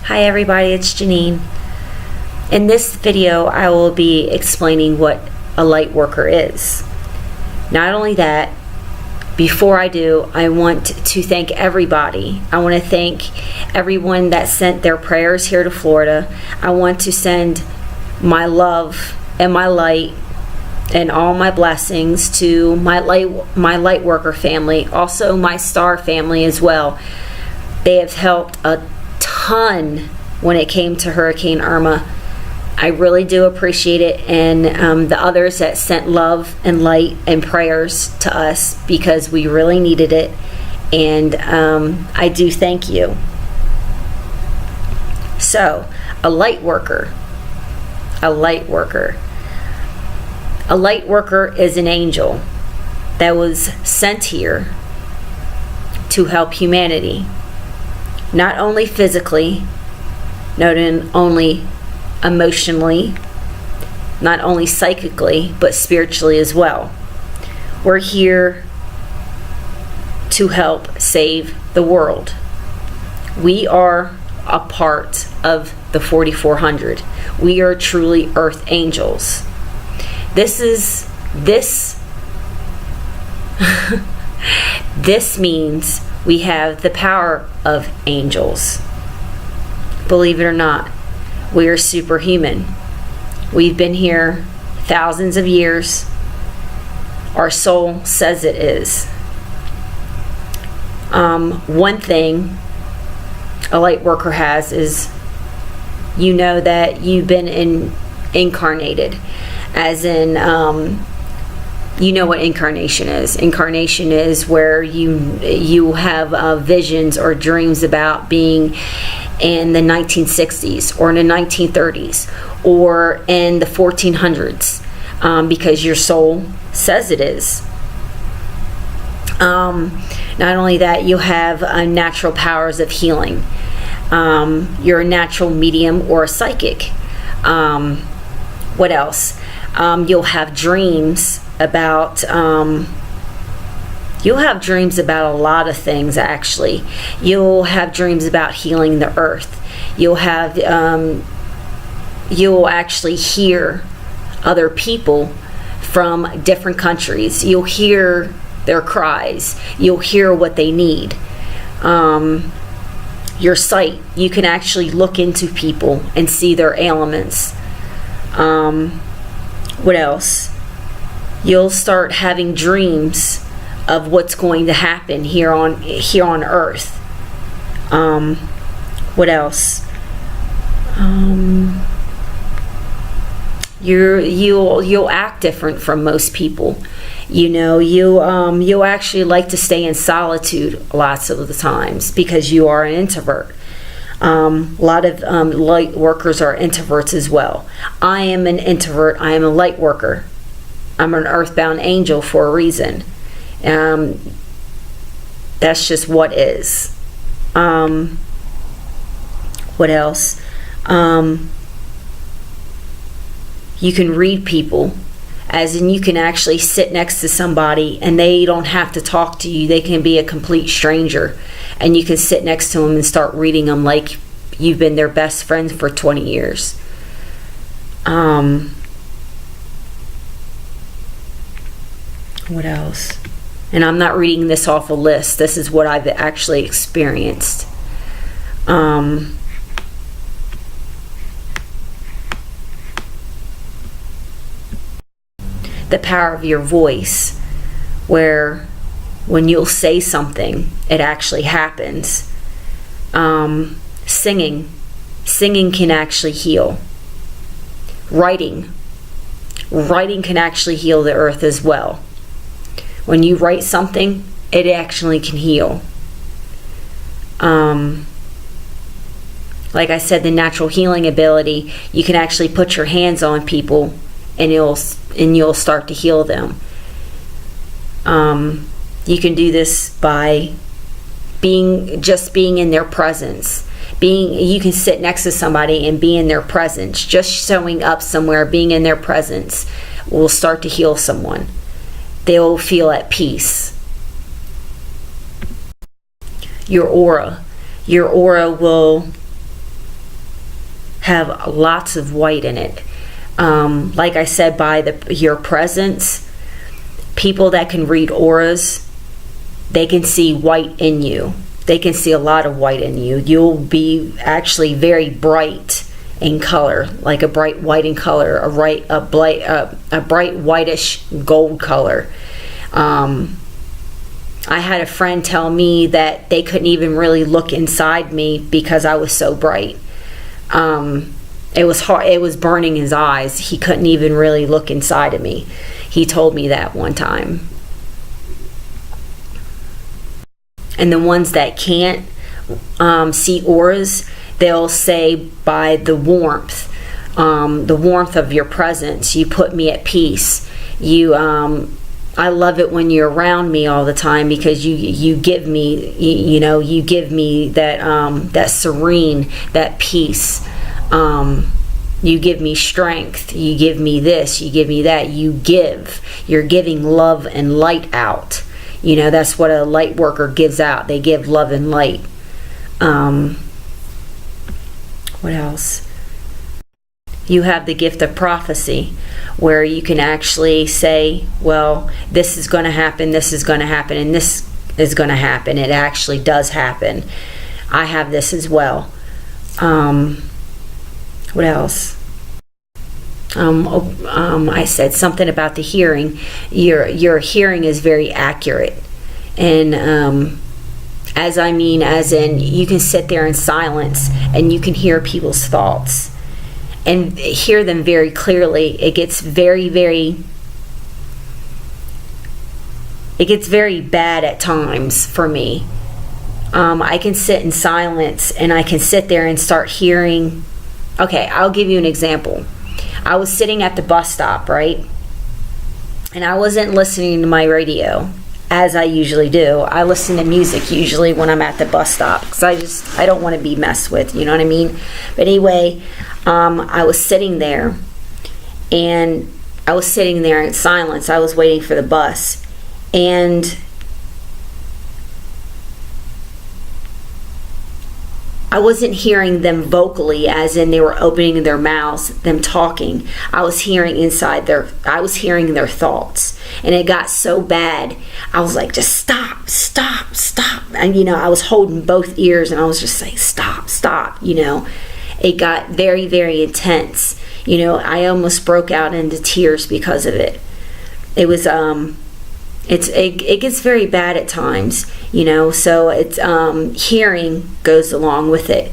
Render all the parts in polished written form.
Hi everybody, it's Janine. In this video, I will be explaining what a Lightworker is. Not only that, before I do, I want to thank everybody. I want to thank everyone that sent their prayers here to Florida. I want to send my love and my light and all my blessings to my Lightworker family, also my Star family as well. They have helped a ton when it came to Hurricane Irma. I really do appreciate it, and the others that sent love and light and prayers to us, because we really needed it, and I do thank you. So, a Lightworker. A Lightworker is an angel that was sent here to help humanity. Not only physically, not only emotionally, not only psychically, but spiritually as well. We're here to help save the world. We are a part of the 4400. We are truly Earth Angels. This means we have the power of angels. Believe it or not, we are superhuman. We've been here thousands of years. Our soul says it is. One thing a Lightworker has is, you know that you've been incarnated, as in, you know what incarnation is. Incarnation is where you have visions or dreams about being in the 1960s or in the 1930s or in the 1400s, because your soul says it is. Not only that, you have natural powers of healing. You're a natural medium or a psychic. What else? You'll have dreams about a lot of things, actually. You'll have dreams about healing the earth. You'll actually hear other people from different countries. You'll hear their cries. You'll hear what they need. Your sight, you can actually look into people and see their ailments. What else? You'll start having dreams of what's going to happen here on Earth. What else? You'll act different from most people. You know, you'll actually like to stay in solitude lots of the times because you are an introvert. A lot of Lightworkers are introverts as well. I am an introvert. I am a Lightworker. I'm an Earthbound Angel for a reason. That's just what is. What else? You can read people, as in you can actually sit next to somebody and they don't have to talk to you. They can be a complete stranger, and you can sit next to them and start reading them like you've been their best friend for 20 years. What else? And I'm not reading this off a list. This is what I've actually experienced. The power of your voice, where when you'll say something, it actually happens. Singing can actually heal. Writing can actually heal the earth as well. When you write something, it actually can heal. Like I said, the natural healing ability, you can actually put your hands on people and you'll start to heal them. You can do this by being in their presence. You can sit next to somebody and be in their presence. Just showing up somewhere, being in their presence, will start to heal someone. They'll feel at peace. Your aura will have lots of white in it. Like I said, by your presence, people that can read auras, they can see white in you. They can see a lot of white in you. You'll be actually very bright in color, like a bright white in color, a bright whitish gold color. I had a friend tell me that they couldn't even really look inside me because I was so bright. It was hard. It was burning his eyes. He couldn't even really look inside of me. He told me that one time. And the ones that can't see auras, they'll say by the warmth of your presence, you put me at peace. I love it when you're around me all the time because you give me, you give me that serene, that peace. You give me strength. You give me this. You give me that. You're giving love and light out. That's what a light worker gives out. They give love and light. What else? You have the gift of prophecy, where you can actually say, well, this is going to happen, this is going to happen, and this is going to happen. It actually does happen. I have this as well. What else? I said something about the hearing. Your hearing is very accurate. And as in you can sit there in silence and you can hear people's thoughts and hear them very clearly. It gets very bad at times for me. I can sit in silence and I can sit there and start hearing. Okay, I'll give you an example. I was sitting at the bus stop, right? And I wasn't listening to my radio as I usually do. I listen to music usually when I'm at the bus stop because I don't want to be messed with, you know what I mean? But anyway, I was sitting there and I was sitting there in silence. I was waiting for the bus, and I wasn't hearing them vocally as in they were opening their mouths, them talking. I was hearing their thoughts. And it got so bad. I was like, just stop. And I was holding both ears and I was just saying, stop. It got very, very intense. I almost broke out into tears because of it. It was it gets very bad at times, so it's hearing goes along with it.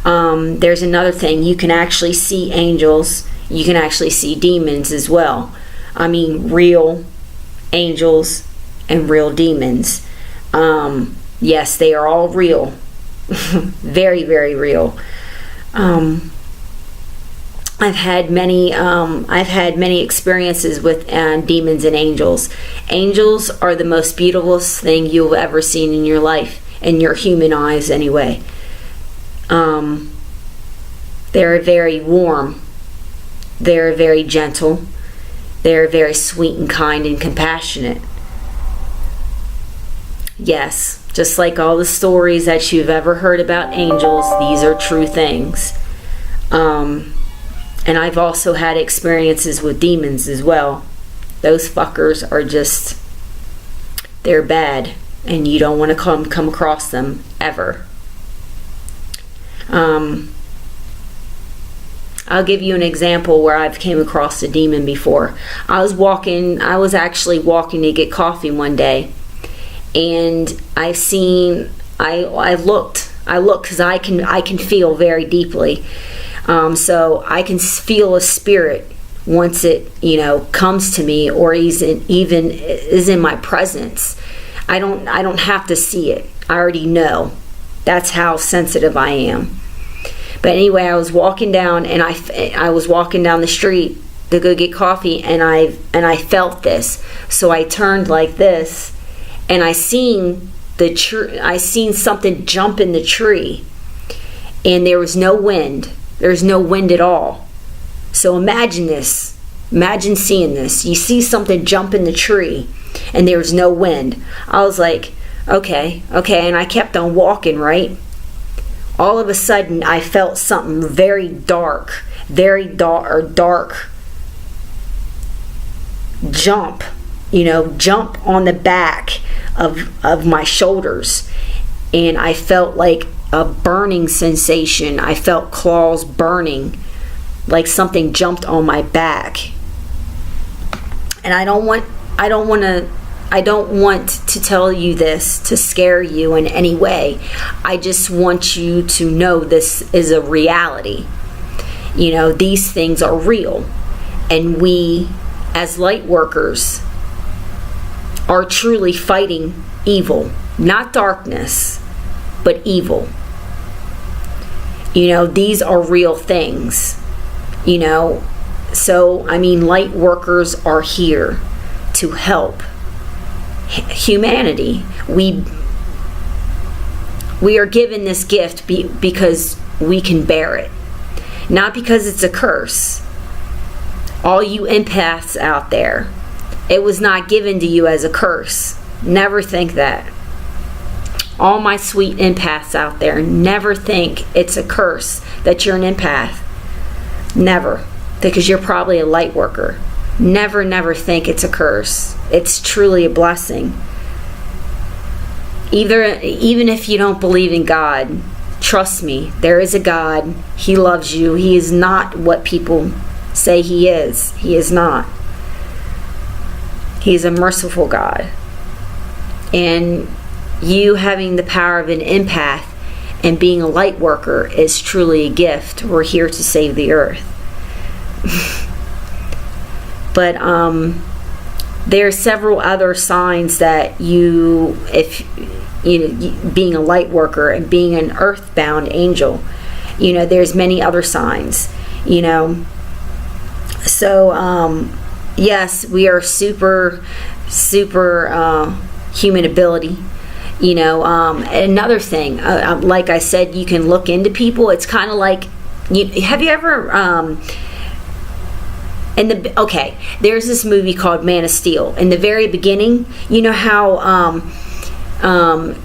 There's another thing. You can actually see angels. You can actually see demons as well. I mean, real angels and real demons. Yes, they are all real. Very, very real. I've had many experiences with demons and angels. Angels are the most beautiful thing you've ever seen in your life, in your human eyes anyway. They're very warm. They're very gentle. They're very sweet and kind and compassionate. Yes, just like all the stories that you've ever heard about angels, these are true things. And I've also had experiences with demons as well. Those fuckers are they're bad, and you don't want to come across them ever. I'll give you an example where I've came across a demon before. I was actually walking to get coffee one day, and I looked because I can feel very deeply. So I can feel a spirit once it, comes to me or even is in my presence. I don't have to see it. I already know. That's how sensitive I am. But anyway, I was walking down and I was walking down the street to go get coffee, and I felt this. So I turned like this, and I seen something jump in the tree, and there was no wind. There's no wind at all. So imagine this. Imagine seeing this. You see something jump in the tree and there's no wind. I was like, okay. And I kept on walking, right? all of a sudden I felt something very dark jump on the back of my shoulders, and I felt like a burning sensation. I felt claws burning, like something jumped on my back. And I don't want to tell you this to scare you in any way. I just want you to know this is a reality. These things are real, and we as light workers are truly fighting evil, not darkness, but evil. These are real things. So light workers are here to help humanity. We are given this gift because we can bear it, not because it's a curse. All you empaths out there, it was not given to you as a curse. Never think that. All my sweet empaths out there, never think it's a curse that you're an empath. Never. Because you're probably a light worker. Never think it's a curse. It's truly a blessing. Even if you don't believe in God, trust me, there is a God. He loves you. He is not what people say he is. He is not. He is a merciful God. And you having the power of an empath and being a light worker is truly a gift. We're here to save the earth. But there are several other signs that being a light worker and being an earthbound angel, there's many other signs, So yes, we are super human ability. Another thing, like I said, you can look into people. It's kind of like, have you ever there's this movie called Man of Steel. In the very beginning, you know how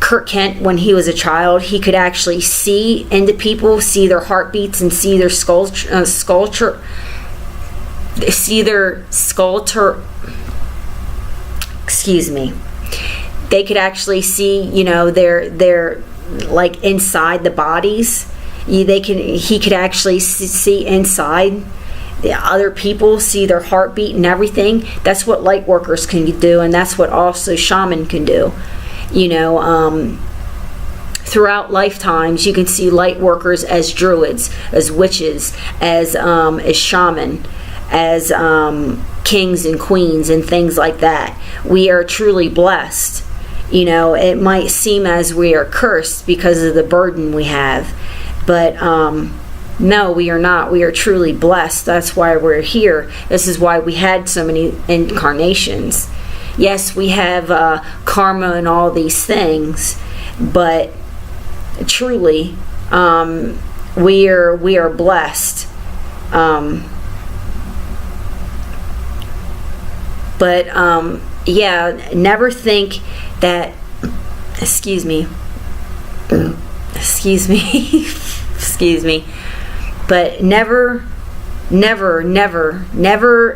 Kirk Kent, when he was a child, he could actually see into people, see their heartbeats, and see their they could actually see, their like inside the bodies. He could actually see inside the other people, see their heartbeat and everything. That's what light workers can do, and that's what also shaman can do. Throughout lifetimes, you can see light workers as druids, as witches, as shaman, as kings and queens and things like that. We are truly blessed. It might seem as we are cursed because of the burden we have, but no, we are not. We are truly blessed. That's why we're here. This is why we had so many incarnations. Yes, we have karma and all these things, but truly, we are blessed. Never think that. Excuse me. But never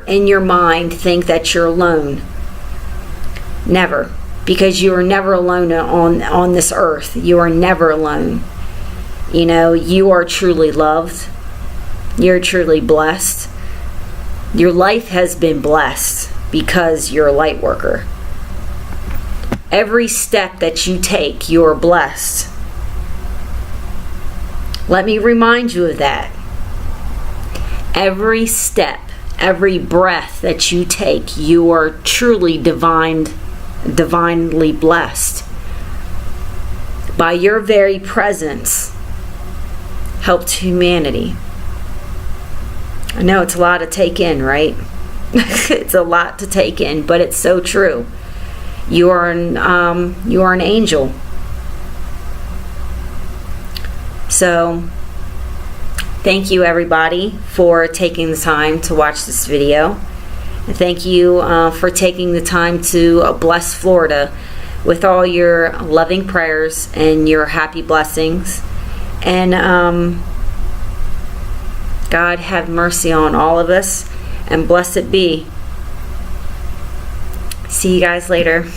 in your mind think that you're alone. Never. Because you are never alone on this earth. You are never alone. You are truly loved. You're truly blessed. Your life has been blessed because you're a light worker. Every step that you take, you are blessed. Let me remind you of that. Every step, every breath that you take, you are truly divinely blessed. By your very presence, helped humanity. I know it's a lot to take in, right? It's a lot to take in, but it's so true. You are an angel. So, thank you everybody for taking the time to watch this video. And thank you for taking the time to bless Florida with all your loving prayers and your happy blessings. And God have mercy on all of us, and blessed be. See you guys later.